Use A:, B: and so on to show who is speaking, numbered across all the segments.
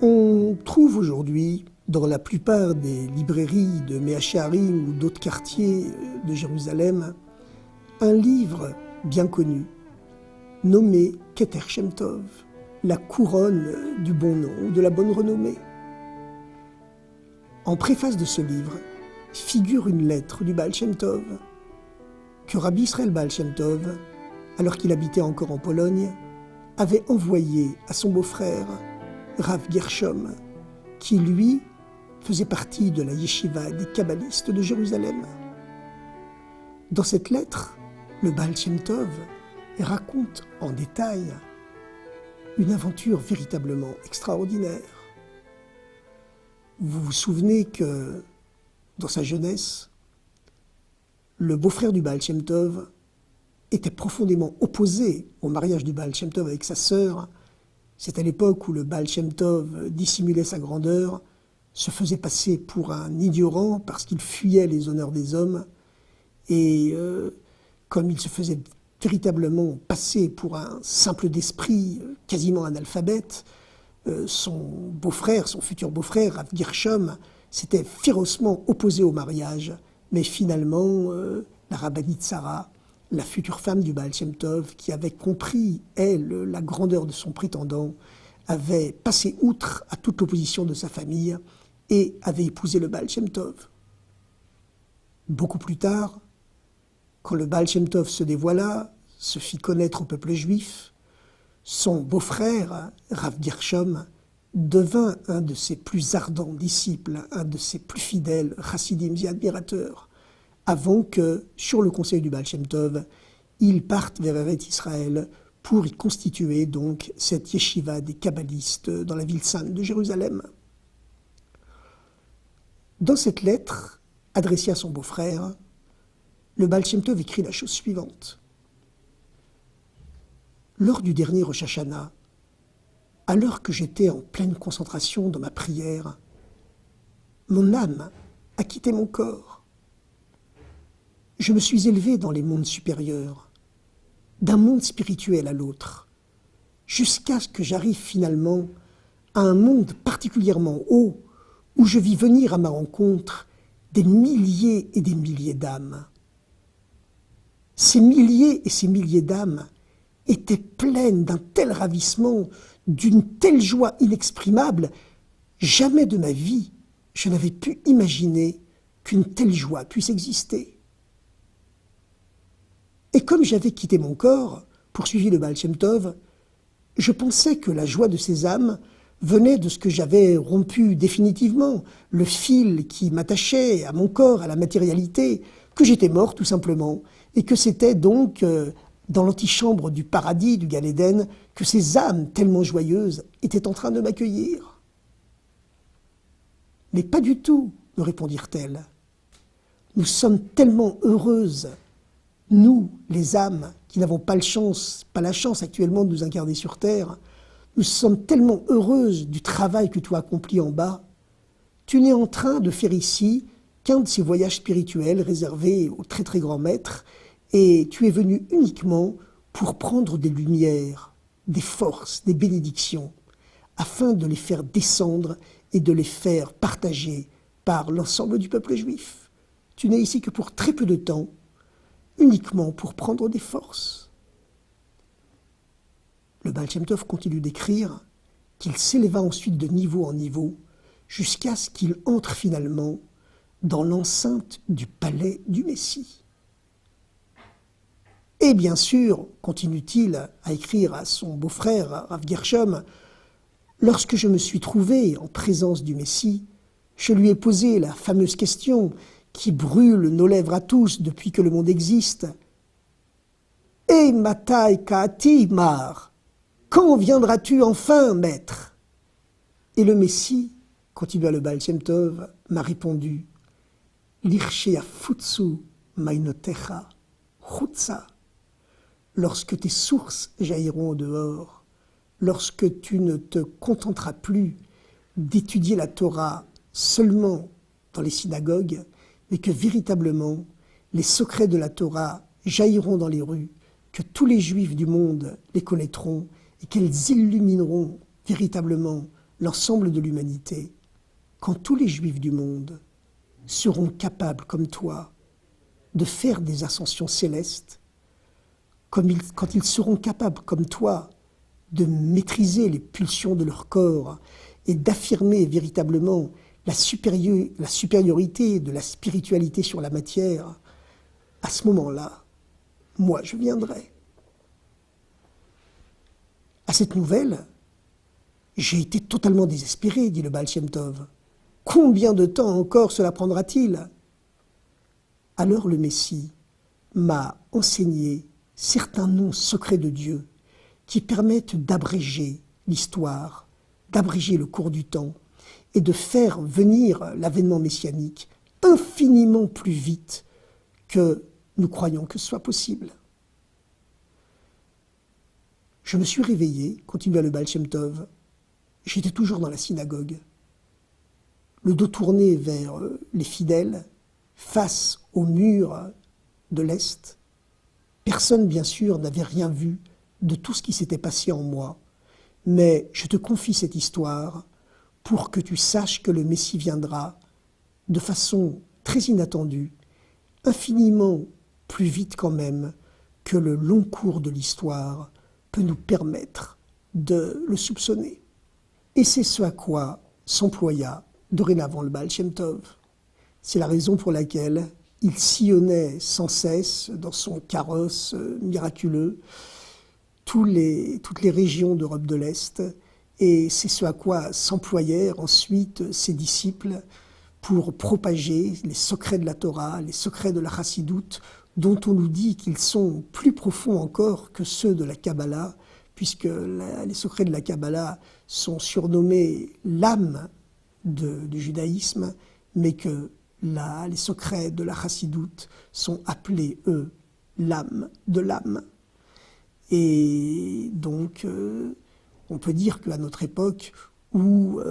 A: On trouve aujourd'hui, dans la plupart des librairies de Mea Shearim ou d'autres quartiers de Jérusalem, un livre bien connu, nommé Keter Shem Tov, la couronne du bon nom ou de la bonne renommée. En préface de ce livre figure une lettre du Baal Shem Tov que Rabbi Israël Baal Shem Tov, alors qu'il habitait encore en Pologne, avait envoyée à son beau-frère, Rav Gershom, qui lui faisait partie de la yeshiva des kabbalistes de Jérusalem. Dans cette lettre, le Baal Shem Tov raconte en détail une aventure véritablement extraordinaire. Vous vous souvenez que, dans sa jeunesse, le beau-frère du Baal Shem Tov était profondément opposé au mariage du Baal Shem Tov avec sa sœur. C'est à l'époque où le Baal Shem Tov dissimulait sa grandeur, se faisait passer pour un ignorant parce qu'il fuyait les honneurs des hommes. Et comme il se faisait véritablement passer pour un simple d'esprit, quasiment analphabète, son beau-frère, son futur beau-frère, Rav Gershom, s'était férocement opposé au mariage. Mais finalement, la rabbinite Sarah, la future femme du Baal Shem Tov, qui avait compris, elle, la grandeur de son prétendant, avait passé outre à toute l'opposition de sa famille et avait épousé le Baal Shem Tov. Beaucoup plus tard, quand le Baal Shem Tov se dévoila, se fit connaître au peuple juif, son beau-frère, Rav Gershom, devint un de ses plus ardents disciples, un de ses plus fidèles chassidim et admirateurs, avant que, sur le conseil du Baal Shem Tov, il parte vers Eretz Israël pour y constituer donc cette yeshiva des kabbalistes dans la ville sainte de Jérusalem. Dans cette lettre, adressée à son beau-frère, le Baal Shem Tov écrit la chose suivante. Lors du dernier Rosh Hashanah, à l'heure que j'étais en pleine concentration dans ma prière, mon âme a quitté mon corps. Je me suis élevé dans les mondes supérieurs, d'un monde spirituel à l'autre, jusqu'à ce que j'arrive finalement à un monde particulièrement haut où je vis venir à ma rencontre des milliers et des milliers d'âmes. Ces milliers et ces milliers d'âmes étaient pleines d'un tel ravissement, d'une telle joie inexprimable, jamais de ma vie je n'avais pu imaginer qu'une telle joie puisse exister. Et comme j'avais quitté mon corps, poursuivit le Baal Shem Tov, je pensais que la joie de ces âmes venait de ce que j'avais rompu définitivement, le fil qui m'attachait à mon corps, à la matérialité, que j'étais mort tout simplement, et que c'était donc dans l'antichambre du paradis, du Gan Eden, que ces âmes tellement joyeuses étaient en train de m'accueillir. Mais pas du tout, me répondirent-elles. Nous sommes tellement heureuses, nous, les âmes, qui n'avons pas la chance actuellement de nous incarner sur Terre, nous sommes tellement heureuses du travail que tu as accompli en bas. Tu n'es en train de faire ici qu'un de ces voyages spirituels réservés aux très très grands maîtres, et tu es venu uniquement pour prendre des lumières, des forces, des bénédictions, afin de les faire descendre et de les faire partager par l'ensemble du peuple juif. Tu n'es ici que pour très peu de temps, uniquement pour prendre des forces. Le Baal Shem Tov continue d'écrire qu'il s'éleva ensuite de niveau en niveau jusqu'à ce qu'il entre finalement dans l'enceinte du palais du Messie. Et bien sûr, continue-t-il à écrire à son beau-frère, Rav Gershom, lorsque je me suis trouvé en présence du Messie, je lui ai posé la fameuse question qui brûle nos lèvres à tous depuis que le monde existe. « Et matai kaati mar, quand viendras-tu enfin, maître ?» Et le Messie, continua le Baal Shem Tov, m'a répondu « L'irshea futsu mainotecha chutza » lorsque tes sources jailliront au dehors, lorsque tu ne te contenteras plus d'étudier la Torah seulement dans les synagogues, mais que véritablement les secrets de la Torah jailliront dans les rues, que tous les Juifs du monde les connaîtront et qu'elles illumineront véritablement l'ensemble de l'humanité, quand tous les Juifs du monde seront capables, comme toi, de faire des ascensions célestes, quand ils seront capables, comme toi, de maîtriser les pulsions de leur corps et d'affirmer véritablement la supériorité de la spiritualité sur la matière, à ce moment-là, moi, je viendrai. À cette nouvelle, j'ai été totalement désespéré, dit le Baal Shem Tov. Combien de temps encore cela prendra-t-il? Alors le Messie m'a enseigné certains noms secrets de Dieu qui permettent d'abréger l'histoire, d'abréger le cours du temps et de faire venir l'avènement messianique infiniment plus vite que nous croyons que ce soit possible. Je me suis réveillé, continua le Baal Shem Tov. J'étais toujours dans la synagogue, le dos tourné vers les fidèles, face au mur de l'Est. Personne, bien sûr, n'avait rien vu de tout ce qui s'était passé en moi, mais je te confie cette histoire pour que tu saches que le Messie viendra de façon très inattendue, infiniment plus vite quand même que le long cours de l'histoire peut nous permettre de le soupçonner. Et c'est ce à quoi s'employa dorénavant le Baal Shem Tov. C'est la raison pour laquelle il sillonnait sans cesse dans son carrosse miraculeux toutes les régions d'Europe de l'Est, et c'est ce à quoi s'employèrent ensuite ses disciples pour propager les secrets de la Torah, les secrets de la Chassidoute, dont on nous dit qu'ils sont plus profonds encore que ceux de la Kabbalah, puisque les secrets de la Kabbalah sont surnommés l'âme du judaïsme, mais que les secrets de la Chassidoute sont appelés, eux, l'âme de l'âme. Et donc, on peut dire qu'à notre époque, où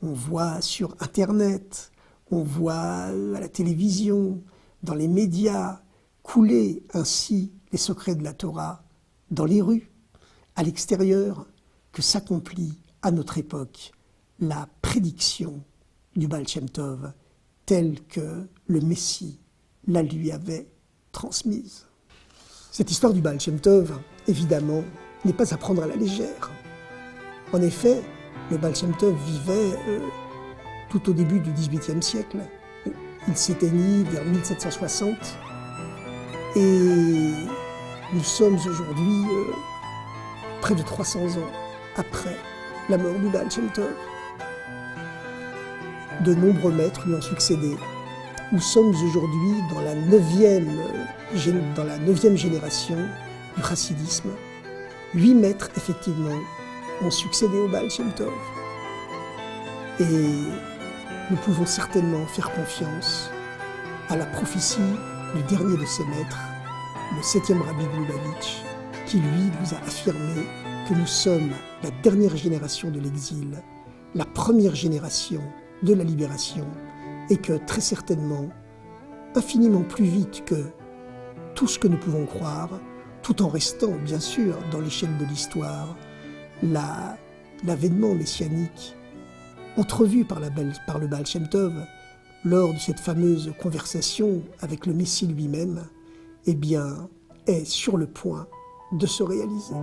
A: on voit sur Internet, on voit à la télévision, dans les médias, couler ainsi les secrets de la Torah dans les rues, à l'extérieur, que s'accomplit à notre époque la prédiction du Baal Shem Tov telle que le Messie la lui avait transmise. Cette histoire du Baal Shem Tov, évidemment, n'est pas à prendre à la légère. En effet, le Baal Shem Tov vivait tout au début du XVIIIe siècle. Il s'éteignit vers 1760 et nous sommes aujourd'hui près de 300 ans après la mort du Baal Shem Tov. De nombreux maîtres lui ont succédé. Nous sommes aujourd'hui dans la 9e génération du chassidisme. 8 maîtres, effectivement, ont succédé au Baal Shem Tov. Et nous pouvons certainement faire confiance à la prophétie du dernier de ces maîtres, le 7e rabbi de Lubavitch, qui lui nous a affirmé que nous sommes la dernière génération de l'exil, la première génération de la libération, et que très certainement, infiniment plus vite que tout ce que nous pouvons croire, tout en restant bien sûr dans l'échelle de l'histoire, l'avènement messianique entrevu par le Baal Shem Tov lors de cette fameuse conversation avec le Messie lui-même, eh bien, est sur le point de se réaliser.